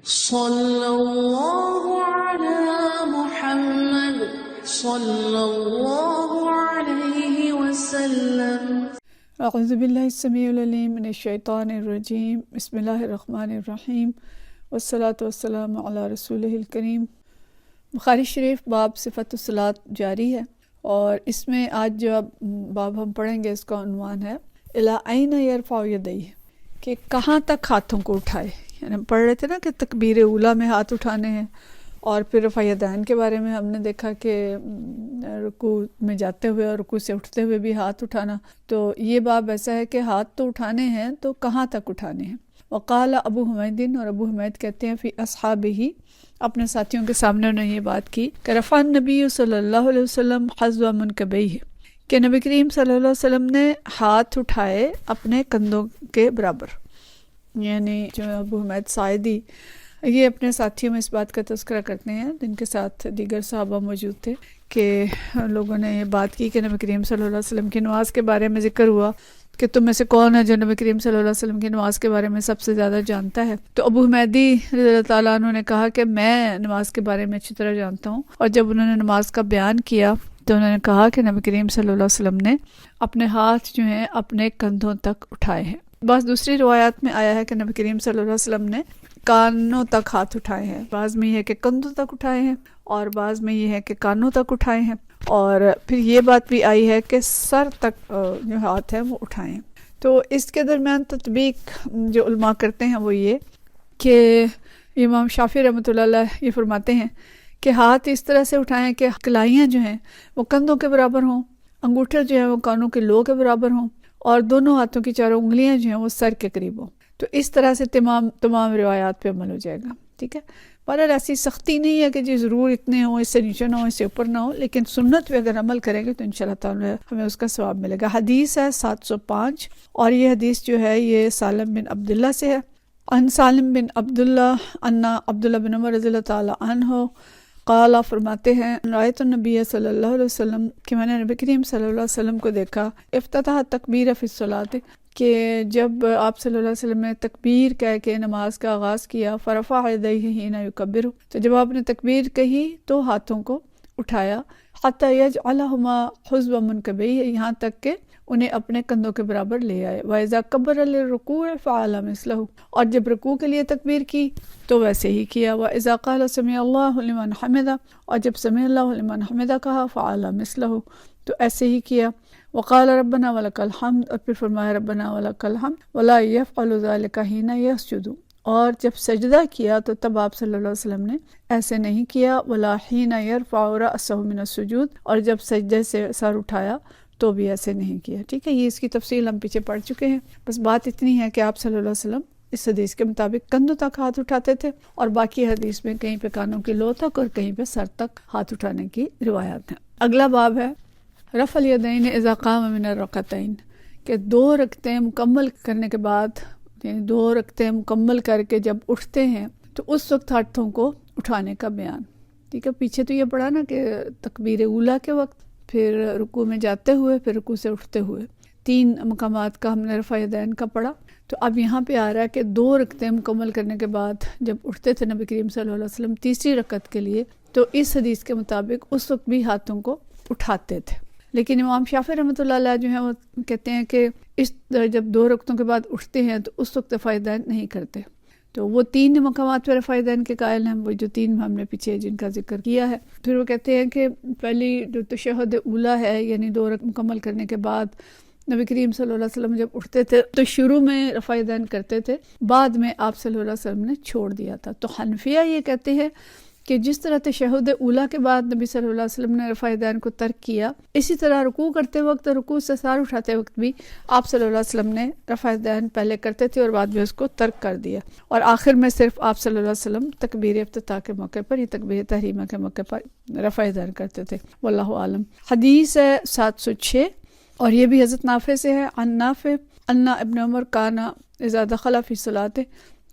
صلی اللہ علی محمد صلی اللہ علیہ وسلم۔ اعوذ باللہ السمیع العلیم من الشیطان الرجیم، بسم اللہ الرحمن الرحیم، والصلاة والسلام علی رسولہ الکریم۔ بخاری شریف باب صفت الصلاۃ جاری ہے، اور اس میں آج جو باب ہم پڑھیں گے اس کا عنوان ہے الی این یرفع یدیہ، کہ کہاں تک ہاتھوں کو اٹھائے۔ یعنی ہم پڑھ رہے تھے نا کہ تکبیر اولیٰ میں ہاتھ اٹھانے ہیں، اور پھر رفع یدین کے بارے میں ہم نے دیکھا کہ رکوع میں جاتے ہوئے اور رکوع سے اٹھتے ہوئے بھی ہاتھ اٹھانا۔ تو یہ باب ایسا ہے کہ ہاتھ تو اٹھانے ہیں، تو کہاں تک اٹھانے ہیں۔ وقال ابو حمید، اور ابو حمید کہتے ہیں فی اصحابہ، اپنے ساتھیوں کے سامنے انہوں نے یہ بات کی کہ رفع النبی صلی اللہ علیہ وسلم حذو منکبیہ، کہ نبی کریم صلی اللہ علیہ وسلم نے ہاتھ اٹھائے اپنے کندھوں کے برابر۔ یعنی جو ابو حمید ساعدی، یہ اپنے ساتھیوں میں اس بات کا تذکرہ کرتے ہیں جن کے ساتھ دیگر صحابہ موجود تھے، کہ لوگوں نے یہ بات کی کہ نبی کریم صلی اللہ علیہ وسلم کی نماز کے بارے میں ذکر ہوا کہ تم میں سے کون ہے جو نبی کریم صلی اللہ علیہ وسلم کی نماز کے بارے میں سب سے زیادہ جانتا ہے۔ تو ابو حمیدی رضی اللہ تعالیٰ عنہ نے کہا کہ میں نماز کے بارے میں اچھی طرح جانتا ہوں، اور جب انہوں نے نماز کا بیان کیا تو انہوں نے کہا کہ نبی کریم صلی اللہ علیہ وسلم نے اپنے ہاتھ جو ہیں اپنے کندھوں تک اٹھائے ہیں۔ بعض دوسری روایات میں آیا ہے کہ نبی کریم صلی اللہ علیہ وسلم نے کانوں تک ہاتھ اٹھائے ہیں، بعض میں یہ ہے کہ کندھوں تک اٹھائے ہیں، اور بعض میں یہ ہے کہ کانوں تک اٹھائے ہیں، اور پھر یہ بات بھی آئی ہے کہ سر تک جو ہاتھ ہے وہ اٹھائے ہیں۔ تو اس کے درمیان تطبیق جو علماء کرتے ہیں وہ یہ کہ امام شافعی رحمۃ اللہ علیہ یہ فرماتے ہیں کہ ہاتھ اس طرح سے اٹھائیں کہ کلائیاں جو ہیں وہ کندھوں کے برابر ہوں، انگوٹھے جو ہیں وہ کانوں کے لو کے برابر ہوں، اور دونوں ہاتھوں کی چاروں انگلیاں جو ہیں وہ سر کے قریب ہوں۔ تو اس طرح سے تمام روایات پہ عمل ہو جائے گا، ٹھیک ہے۔ بہرحال ایسی سختی نہیں ہے کہ جی ضرور اتنے ہوں، اس سے نیچے نہ ہو، اس سے اوپر نہ ہو، لیکن سنت پہ اگر عمل کریں گے تو انشاءاللہ تعالی ہمیں اس کا ثواب ملے گا۔ حدیث ہے 705، اور یہ حدیث جو ہے یہ سالم بن عبداللہ سے ہے۔ ان سالم بن عبداللہ ان عبداللہ بن عمر رضی اللہ تعالی عنہ قال، فرماتے ہیں رأیت النبی صلی اللہ علیہ وسلم، کہ میں نے نبی کریم صلی اللہ علیہ وسلم کو دیکھا افتتح تکبیر فی الصلاۃ، کہ جب آپ صلی اللہ علیہ وسلم نے تکبیر کہہ کے نماز کا آغاز کیا، فرفع یدیہ حین یکبر، تو جب آپ نے تکبیر کہی تو ہاتھوں کو اٹھایا، حتی یجعلہما حذو منکبیہ، یہاں تک کہ انہیں اپنے کندھوں کے برابر لے آئے۔ وَإِذَا كَبَّرَ لِلرُّكُوعِ فَعَلَ مِثْلَهُ، اور جب رکوع کے لیے تکبیر کی تو ویسے ہی کیا۔ وَإِذَا قَالَ سَمِعَ اللَّهُ لِمَنْ حَمِدَهُ، اور جب سمع اللہ لمن حمدہ کہا فعل مثلہ، تو ایسے ہی کیا۔ وقال ربنا ولک الحمد، اور پھر فرمایا ربنا ولک الحمد، ولا يفعل ذلك حين يسجد، اور جب سجدہ کیا تو تب آپ صلی اللہ علیہ وسلم نے ایسے نہیں کیا، ولا حين يرفع رأسه من السجود، اور جب سجدے سے سر اٹھایا تو بھی ایسے نہیں کیا، ٹھیک ہے۔ یہ اس کی تفصیل ہم پیچھے پڑھ چکے ہیں، بس بات اتنی ہے کہ آپ صلی اللہ علیہ وسلم اس حدیث کے مطابق کندھوں تک ہاتھ اٹھاتے تھے، اور باقی حدیث میں کہیں پہ کانوں کی لو تک اور کہیں پہ سر تک ہاتھ اٹھانے کی روایات ہیں۔ اگلا باب ہے رفع الیدین اذا قام من الرکعتین، کہ 2 رکعتیں مکمل کرنے کے بعد، یعنی 2 رکعتیں مکمل کر کے جب اٹھتے ہیں تو اس وقت ہاتھوں کو اٹھانے کا بیان، ٹھیک ہے۔ پیچھے تو یہ پڑھا نا کہ تکبیر اولیٰ کے وقت، پھر رکوع میں جاتے ہوئے، پھر رکوع سے اٹھتے ہوئے، 3 مقامات کا ہم نے رفع یدین کا پڑھا۔ تو اب یہاں پہ آ رہا ہے کہ 2 رکعتیں مکمل کرنے کے بعد جب اٹھتے تھے نبی کریم صلی اللہ علیہ وسلم تیسری رکعت کے لیے، تو اس حدیث کے مطابق اس وقت بھی ہاتھوں کو اٹھاتے تھے۔ لیکن امام شافعی رحمۃ اللہ علیہ جو ہیں وہ کہتے ہیں کہ اس جب 2 رکعتوں کے بعد اٹھتے ہیں تو اس وقت رفع یدین نہیں کرتے۔ تو وہ 3 مقامات پہ رفع یدین کے قائل ہیں، وہ جو 3 ہم نے پیچھے جن کا ذکر کیا ہے۔ پھر وہ کہتے ہیں کہ پہلی جو تشہد اولیٰ ہے، یعنی 2 رکعت مکمل کرنے کے بعد نبی کریم صلی اللہ علیہ وسلم جب اٹھتے تھے تو شروع میں رفع یدین کرتے تھے، بعد میں آپ صلی اللہ علیہ وسلم نے چھوڑ دیا تھا۔ تو حنفیہ یہ کہتے ہیں کہ جس طرح تشہد اولیٰ کے بعد نبی صلی اللہ علیہ وسلم نے رفع یدین کو ترک کیا، اسی طرح رکوع کرتے وقت، رکوع سے سر اٹھاتے وقت بھی آپ صلی اللہ علیہ وسلم نے رفع یدین پہلے کرتے تھے اور بعد میں اس کو ترک کر دیا، اور آخر میں صرف آپ صلی اللہ علیہ وسلم تکبیر افتتاح کے موقع پر یا تکبیر تحریمہ کے موقع پر رفع یدین کرتے تھے، واللہ عالم۔ حدیث ہے 706، اور یہ بھی حضرت نافع سے ہے، عن نافع ان ابن عمر کان اذا دخل فی صلاۃ،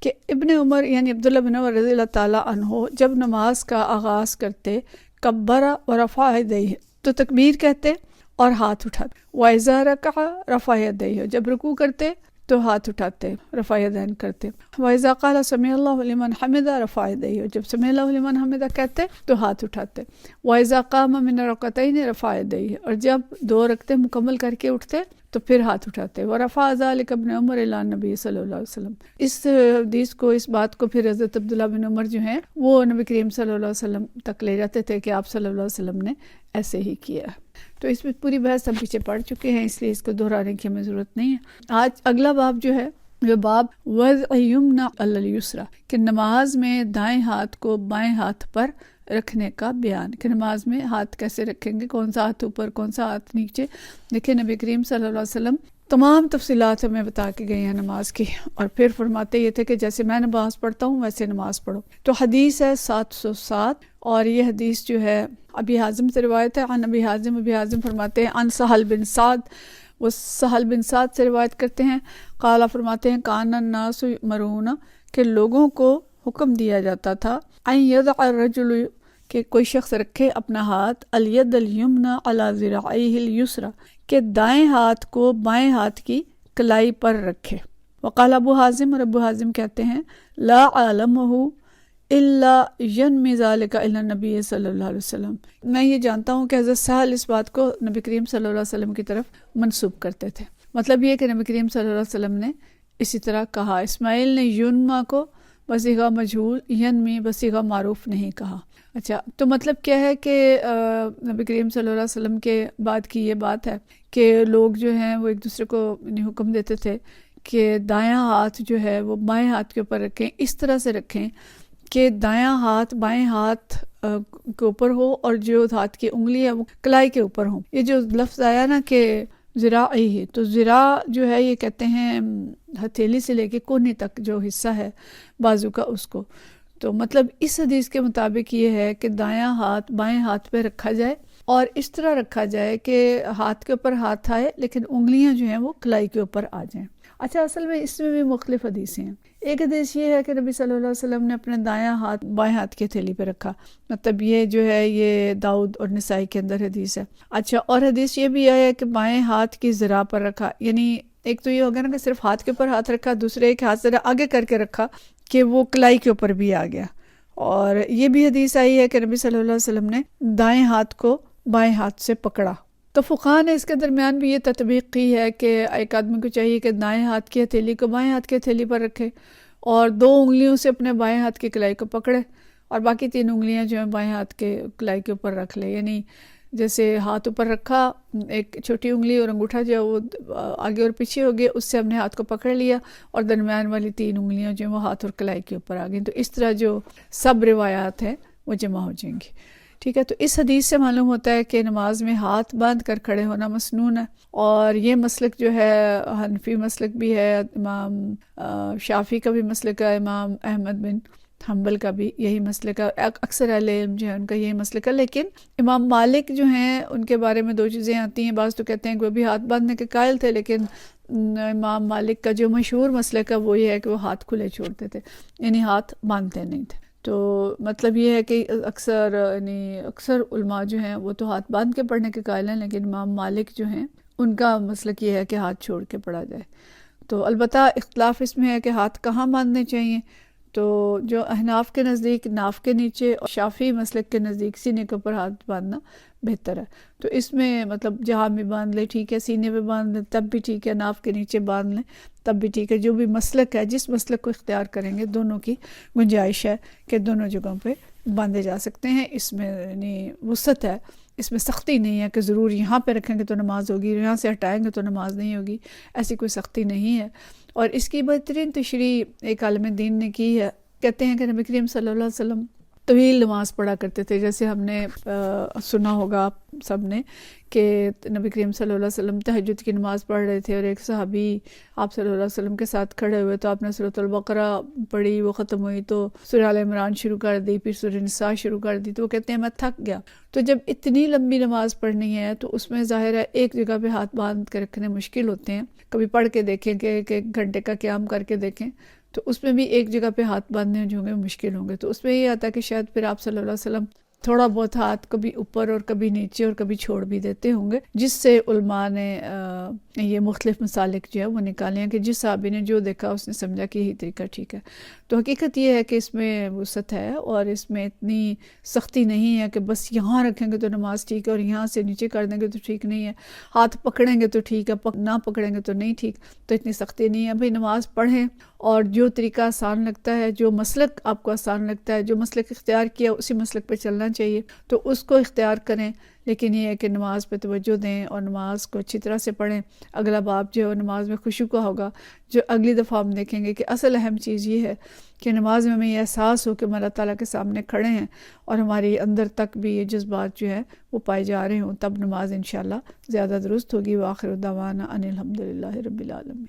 کہ ابن عمر یعنی عبداللہ بن عمر رضی اللہ تعالیٰ عنہ جب نماز کا آغاز کرتے، کبر ورفع یدیہ، تو تکبیر کہتے اور ہاتھ اٹھاتے، وَإِذَا رَكَعَ رَفَعَ يَدَيْهِ، جب رکوع کرتے تو ہاتھ اٹھاتے، رفع یدین کرتے۔ وَإِذَا قَالَ سَمِعَ اللَّهُ لِمَنْ حَمِدَهُ رَفَعَ يَدَيْهِ، اور جب سمع اللہ لمن حمدہ کہتے تو ہاتھ اٹھاتے۔ وَإِذَا قَامَ مِنَ الرَّكْعَتَيْنِ رَفَعَ يَدَيْهِ، اور جب 2 رکعتیں مکمل کر کے اٹھتے تو پھر ہاتھ اٹھاتے۔ وَرَفَعَ ذَلِكَ ابْنُ عُمَرَ إِلَى النَّبِيِّ صلی اللہ علیہ وسلم، اس حدیث کو، اس بات کو پھر حضرت عبداللہ بن عمر جو ہیں وہ نبی کریم صلی اللہ علیہ وسلم تک لے جاتے تھے کہ آپ صلی اللہ علیہ وسلم نے ایسے ہی کیا ہے۔ تو اس میں پوری بحث ہم پیچھے پڑ چکے ہیں، اس لیے اس کو دہرانے کی ہمیں ضرورت نہیں ہے۔ آج اگلا باب جو ہے وہ باب وضع یمنی علی الیسری، کہ نماز میں دائیں ہاتھ کو بائیں ہاتھ پر رکھنے کا بیان، کہ نماز میں ہاتھ کیسے رکھیں گے، کون سا ہاتھ اوپر کون سا ہاتھ نیچے۔ دیکھیں نبی کریم صلی اللہ علیہ وسلم تمام تفصیلات ہمیں بتا کے گئے ہیں نماز کی، اور پھر فرماتے یہ تھے کہ جیسے میں نماز پڑھتا ہوں ویسے نماز پڑھو۔ تو حدیث ہے 707، اور یہ حدیث جو ہے ابی حازم سے روایت ہے، عن ابی حازم فرماتے ہیں عن سہل بن سعد، وہ سہل بن سعد سے روایت کرتے ہیں، قال فرماتے ہیں کان الناس یؤمرون، کہ لوگوں کو حکم دیا جاتا تھا، ان یضع الرجل، کہ کوئی شخص رکھے اپنا ہاتھ، الید الیمنی علی ذراعیہ الیسری، کہ دائیں ہاتھ کو بائیں ہاتھ کی کلائی پر رکھے۔ وقال ابو حازم، اور ابو حازم کہتے ہیں لا اعلمہ الا ینمی ذلک الی النبی صلی اللہ علیہ وسلم، میں یہ جانتا ہوں کہ حضرت سہل اس بات کو نبی کریم صلی اللہ علیہ وسلم کی طرف منسوب کرتے تھے۔ مطلب یہ کہ نبی کریم صلی اللہ علیہ وسلم نے اسی طرح کہا۔ اسماعیل نے ینما کو بصیغہ مجہول، ینمی بصیغہ معروف نہیں کہا۔ اچھا، تو مطلب کیا ہے کہ نبی کریم صلی اللہ علیہ وسلم کے بعد کی یہ بات ہے کہ لوگ جو ہیں وہ ایک دوسرے کو حکم دیتے تھے کہ دایاں ہاتھ جو ہے وہ بائیں ہاتھ کے اوپر رکھیں، اس طرح سے رکھیں کہ دایاں ہاتھ بائیں ہاتھ کے اوپر ہو، اور جو ہاتھ کی انگلی ہے وہ کلائی کے اوپر ہو۔ یہ جو لفظ آیا نا کہ ذراعی ہے، تو ذراع جو ہے یہ کہتے ہیں ہتھیلی سے لے کے کوہنی تک جو حصہ ہے بازو کا، اس کو۔ تو مطلب اس حدیث کے مطابق یہ ہے کہ دایاں ہاتھ بائیں ہاتھ پہ رکھا جائے، اور اس طرح رکھا جائے کہ ہاتھ کے اوپر ہاتھ آئے لیکن انگلیاں جو ہیں وہ کلائی کے اوپر آ جائیں۔ اچھا، اصل میں اس میں بھی مختلف حدیثیں ہیں۔ ایک حدیث یہ ہے کہ نبی صلی اللہ علیہ وسلم نے اپنے دایاں ہاتھ بائیں ہاتھ کی ہتھیلی پہ رکھا، مطلب یہ جو ہے یہ داؤد اور نسائی کے اندر حدیث ہے۔ اچھا، اور حدیث یہ بھی ہے کہ بائیں ہاتھ کی ذراع پر رکھا، یعنی ایک تو یہ ہوگا نا کہ صرف ہاتھ کے اوپر ہاتھ رکھا، دوسرے ایک ہاتھ ذرا آگے کر کے رکھا کہ وہ کلائی کے اوپر بھی آ گیا۔ اور یہ بھی حدیث آئی ہے کہ نبی صلی اللہ علیہ وسلم نے دائیں ہاتھ کو بائیں ہاتھ سے پکڑا۔ تو فقہاء نے اس کے درمیان بھی یہ تطبیق کی ہے کہ ایک آدمی کو چاہیے کہ دائیں ہاتھ کی ہتھیلی کو بائیں ہاتھ کی ہتھیلی پر رکھے، اور 2 انگلیوں سے اپنے بائیں ہاتھ کی کلائی کو پکڑے، اور باقی 3 انگلیاں جو ہیں بائیں ہاتھ کے کلائی کے اوپر رکھ لے۔ یعنی جیسے ہاتھ اوپر رکھا، ایک چھوٹی انگلی اور انگوٹھا جو وہ آگے اور پیچھے ہو گئے، اس سے ہم نے ہاتھ کو پکڑ لیا، اور درمیان والی 3 انگلیاں جو ہیں وہ ہاتھ اور کلائی کے اوپر آ گئیں۔ تو اس طرح جو سب روایات ہیں وہ جمع ہو جائیں گی۔ ٹھیک ہے، تو اس حدیث سے معلوم ہوتا ہے کہ نماز میں ہاتھ باندھ کر کھڑے ہونا مسنون ہے، اور یہ مسلک جو ہے حنفی مسلک بھی ہے، امام شافعی کا بھی مسلک ہے، امام احمد بن حنبل کا بھی یہی مسلک ہے، اکثر اہل علم جو ہے ان کا یہی مسلک ہے۔ لیکن امام مالک جو ہیں ان کے بارے میں 2 چیزیں آتی ہیں، بعض تو کہتے ہیں کہ وہ بھی ہاتھ باندھنے کے قائل تھے، لیکن امام مالک کا جو مشہور مسلک ہے وہ یہ ہے کہ وہ ہاتھ کھلے چھوڑتے تھے، یعنی ہاتھ باندھتے نہیں تھے۔ تو مطلب یہ ہے کہ اکثر علماء جو ہیں وہ تو ہاتھ باندھ کے پڑھنے کے قائل ہیں، لیکن امام مالک جو ہیں ان کا مسلک یہ ہے کہ ہاتھ چھوڑ کے پڑھا جائے۔ تو البتہ اختلاف اس میں ہے کہ ہاتھ کہاں باندھنے چاہیے۔ تو جو احناف کے نزدیک ناف کے نیچے، اور شافعی مسلک کے نزدیک سینے کے اوپر ہاتھ باندھنا بہتر ہے۔ تو اس میں مطلب جہاں بھی باندھ لے ٹھیک ہے، سینے پہ باندھ لیں تب بھی ٹھیک ہے، ناف کے نیچے باندھ لیں تب بھی ٹھیک ہے۔ جو بھی مسلک ہے، جس مسلک کو اختیار کریں گے، دونوں کی گنجائش ہے کہ دونوں جگہوں پہ باندھے جا سکتے ہیں۔ اس میں یعنی وسعت ہے، اس میں سختی نہیں ہے کہ ضرور یہاں پہ رکھیں گے تو نماز ہوگی، یہاں سے ہٹائیں گے تو نماز نہیں ہوگی، ایسی کوئی سختی نہیں ہے۔ اور اس کی بہترین تشریح ایک عالم دین نے کی ہے، کہتے ہیں کہ نبی کریم صلی اللہ علیہ وسلم طویل نماز پڑھا کرتے تھے۔ جیسے ہم نے سنا ہوگا آپ سب نے کہ نبی کریم صلی اللہ علیہ وسلم تہجد کی نماز پڑھ رہے تھے، اور ایک صحابی آپ صلی اللہ علیہ وسلم کے ساتھ کھڑے ہوئے، تو آپ نے سورۃ البقرہ پڑھی، وہ ختم ہوئی تو سورہ آل عمران شروع کر دی، پھر سورہ نساء شروع کر دی، تو وہ کہتے ہیں میں تھک گیا۔ تو جب اتنی لمبی نماز پڑھنی ہے تو اس میں ظاہر ہے ایک جگہ پہ ہاتھ باندھ کے رکھنے مشکل ہوتے ہیں۔ کبھی پڑھ کے دیکھیں کہ ایک گھنٹے کا قیام کر کے دیکھیں، تو اس میں بھی ایک جگہ پہ ہاتھ باندھنے جو ہوں گے مشکل ہوں گے۔ تو اس میں یہ آتا ہے کہ شاید پھر آپ صلی اللہ علیہ وسلم تھوڑا بہت ہاتھ کبھی اوپر اور کبھی نیچے اور کبھی چھوڑ بھی دیتے ہوں گے، جس سے علماء نے یہ مختلف مسالک جو ہے وہ نکالے ہیں کہ جس صحابی نے جو دیکھا اس نے سمجھا کہ یہی طریقہ ٹھیک ہے۔ تو حقیقت یہ ہے کہ اس میں وسعت ہے اور اس میں اتنی سختی نہیں ہے کہ بس یہاں رکھیں گے تو نماز ٹھیک ہے اور یہاں سے نیچے کر دیں گے تو ٹھیک نہیں ہے، ہاتھ پکڑیں گے تو ٹھیک ہے، نہ پکڑیں گے تو نہیں ٹھیک۔ تو اتنی سختی نہیں ہے بھئی، نماز پڑھیں اور جو طریقہ آسان لگتا ہے، جو مسلک آپ کو آسان لگتا ہے، جو مسلک اختیار کیا اسی مسلک پہ چلنا چاہیے تو اس کو اختیار کریں، لیکن یہ ہے کہ نماز پہ توجہ دیں اور نماز کو اچھی طرح سے پڑھیں۔ اگلا باب جو ہے نماز میں خشوع کا ہوگا، جو اگلی دفعہ ہم دیکھیں گے کہ اصل اہم چیز یہ ہے کہ نماز میں ہمیں یہ احساس ہو کہ ہم اللہ تعالیٰ کے سامنے کھڑے ہیں اور ہماری اندر تک بھی یہ جذبات جو ہے وہ پائے جا رہے ہوں، تب نماز انشاءاللہ زیادہ درست ہوگی۔ وآخر دعوانا ان الحمدللہ رب العالمین۔